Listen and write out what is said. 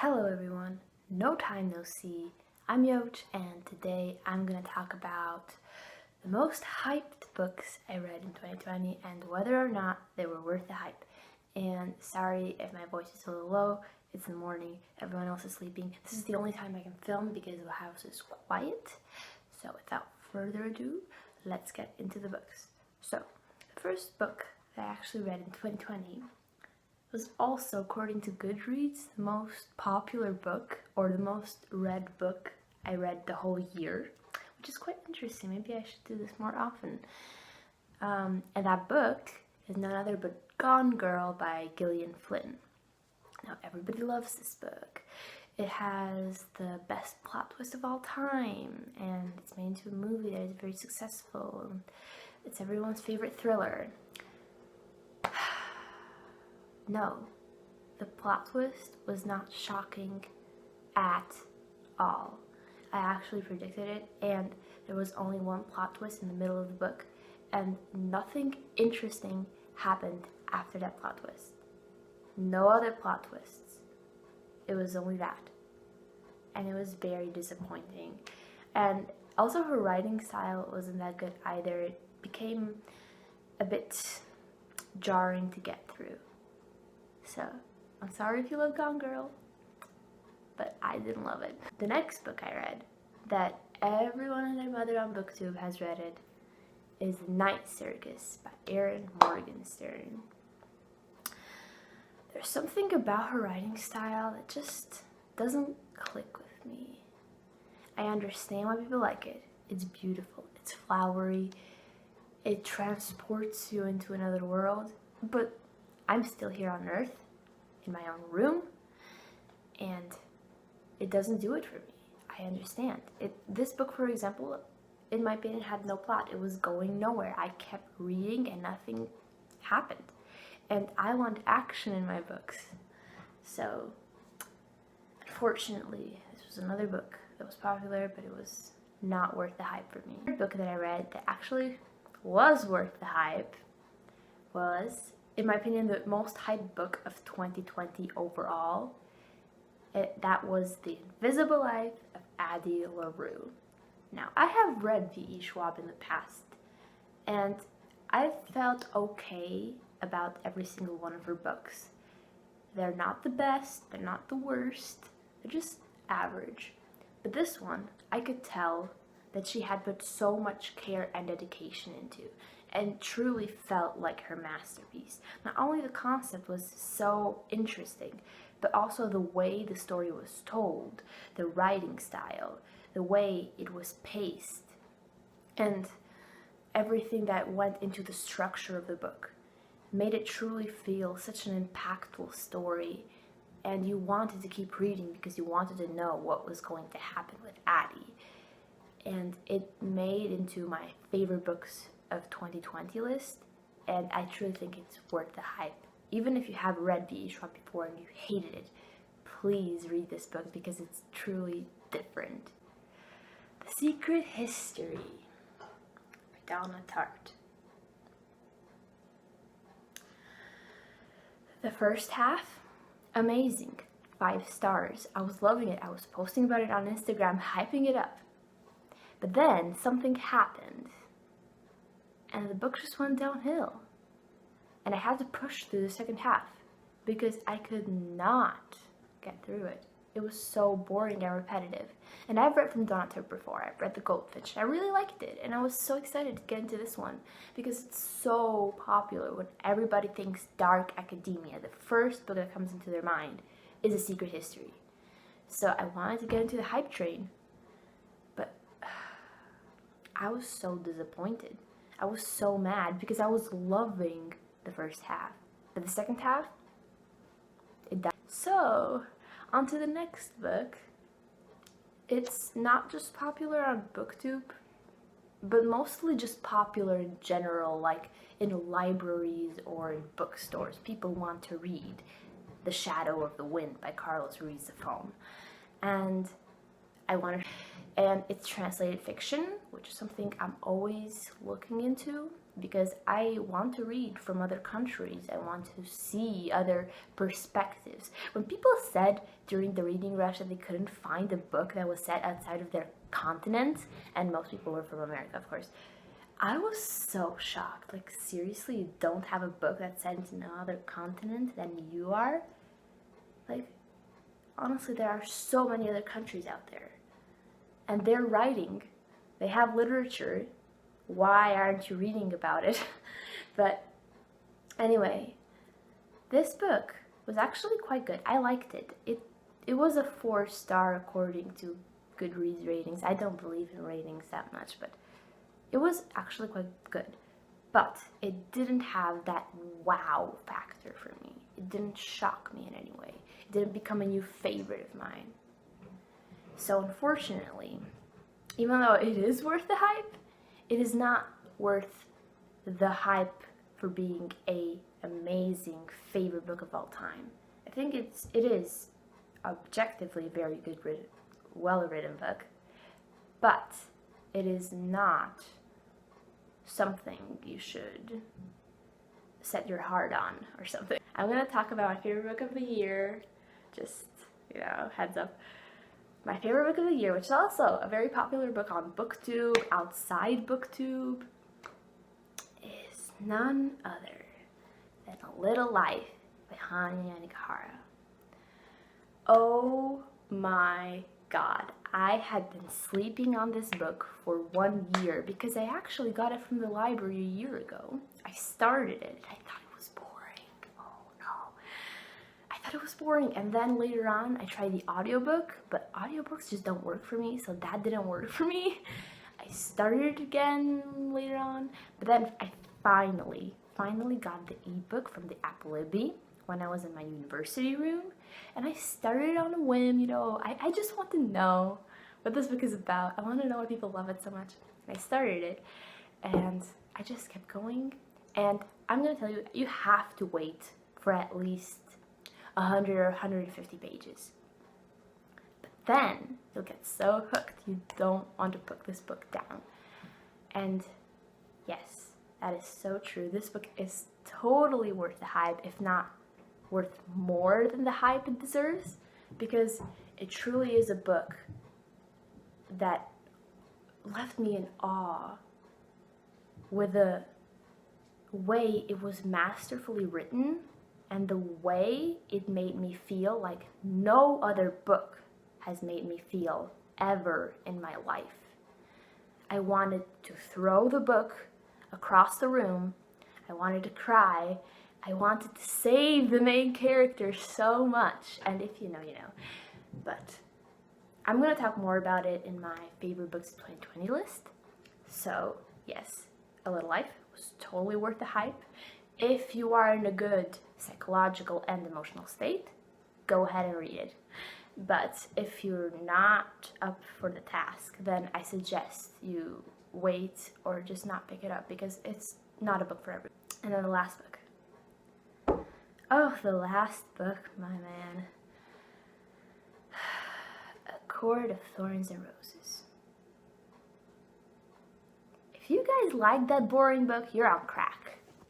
Hello everyone, no time no see. I'm Yoch and today I'm going to talk about the most hyped books I read in 2020 and whether or not they were worth the hype. And sorry if my voice is a little low, it's in the morning, everyone else is sleeping. This is the only time I can film because the house is quiet. So without further ado, let's get into the books. So the first book that I actually read in 2020 was also, according to Goodreads, the most popular book or the most read book I read the whole year, which is quite interesting. Maybe I should do this more often. And that book is none other but Gone Girl by Gillian Flynn. Now, everybody loves this book. It has the best plot twist of all time, and it's made into a movie that is very successful. It's everyone's favorite thriller. No, the plot twist was not shocking at all. I actually predicted it, and there was only one plot twist in the middle of the book, and nothing interesting happened after that plot twist. No other plot twists. It was only that. And it was very disappointing. And also her writing style wasn't that good either. It became a bit jarring to get through. So, I'm sorry if you love Gone Girl, but I didn't love it. The next book I read, that everyone and their mother on BookTube has read it, is The Night Circus by Erin Morgenstern. There's something about her writing style that just doesn't click with me. I understand why people like it. It's beautiful, it's flowery, it transports you into another world, but I'm still here on Earth, in my own room, and it doesn't do it for me. I understand. This book, for example, in my opinion, had no plot. It was going nowhere. I kept reading and nothing happened. And I want action in my books. So, unfortunately, this was another book that was popular, but it was not worth the hype for me. The book that I read that actually was worth the hype was, in my opinion, the most hyped book of 2020 overall. That was The Invisible Life of Addie LaRue. Now, I have read V.E. Schwab in the past, and I felt okay about every single one of her books. They're not the best, they're not the worst, they're just average. But this one, I could tell that she had put so much care and dedication into, and truly felt like her masterpiece. Not only the concept was so interesting, but also the way the story was told, the writing style, the way it was paced, and everything that went into the structure of the book made it truly feel such an impactful story, and you wanted to keep reading because you wanted to know what was going to happen with Addie. And it made into my favorite books of 2020 list, and I truly think it's worth the hype. Even if you have read V.E. Schwab before and you hated it, please read this book because it's truly different. The Secret History by Donna Tartt. The first half, amazing. 5 stars. I was loving it. I was posting about it on Instagram, hyping it up. But then something happened, and the book just went downhill. And I had to push through the second half because I could not get through it. It was so boring and repetitive. And I've read from Donna Tartt before. I've read The Goldfinch. I really liked it, and I was so excited to get into this one because it's so popular. When everybody thinks dark academia, the first book that comes into their mind is A Secret History. So I wanted to get into the hype train, but I was so disappointed. I was so mad because I was loving the first half, but the second half, it died. So, on to the next book. It's not just popular on BookTube, but mostly just popular in general, like in libraries or in bookstores. People want to read The Shadow of the Wind by Carlos Ruiz Zafón. And it's translated fiction, which is something I'm always looking into because I want to read from other countries. I want to see other perspectives. When people said during the reading rush that they couldn't find a book that was set outside of their continent, and most people were from America, of course. I was so shocked. Like, seriously, you don't have a book that's set into another continent than you are? Like, honestly, there are so many other countries out there. And they're writing. They have literature. Why aren't you reading about it? But anyway, this book was actually quite good. I liked it. It was a 4-star according to Goodreads ratings. I don't believe in ratings that much, but it was actually quite good. But it didn't have that wow factor for me. It didn't shock me in any way. It didn't become a new favorite of mine. So unfortunately, even though it is worth the hype, it is not worth the hype for being a amazing favorite book of all time. I think it is objectively a very good, well-written book, but it is not something you should set your heart on or something. I'm gonna talk about my favorite book of the year, just, heads up. My favorite book of the year, which is also a very popular book on BookTube, outside BookTube, is none other than A Little Life by Hanya Nikahara. Oh my god, I had been sleeping on this book for 1 year because I actually got it from the library a year ago. I started it. I thought it was boring. Oh no. I thought it was boring, and then later on I tried the audiobook, but audiobooks just don't work for me, so that didn't work for me. I started again later on, but then I finally got the ebook from the Apple Libby when I was in my university room, and I started on a whim. I just want to know what this book is about. I want to know why people love it so much. And I started it, and I just kept going, and I'm gonna tell you, you have to wait for at least 100 or 150 pages. But then you'll get so hooked you don't want to put this book down. And yes, that is so true. This book is totally worth the hype, if not worth more than the hype it deserves, because it truly is a book that left me in awe with the way it was masterfully written and the way it made me feel like no other book has made me feel ever in my life. I wanted to throw the book across the room. I wanted to cry. I wanted to save the main character so much. And if you know, you know. But I'm going to talk more about it in my favorite books of 2020 list. So yes, A Little Life was totally worth the hype. If you are in a good psychological and emotional state, go ahead and read it. But if you're not up for the task, then I suggest you wait or just not pick it up, because it's not a book for everyone. And then the last book. Oh, the last book, my man. A Court of Thorns and Roses. If you guys like that boring book, you're on crack.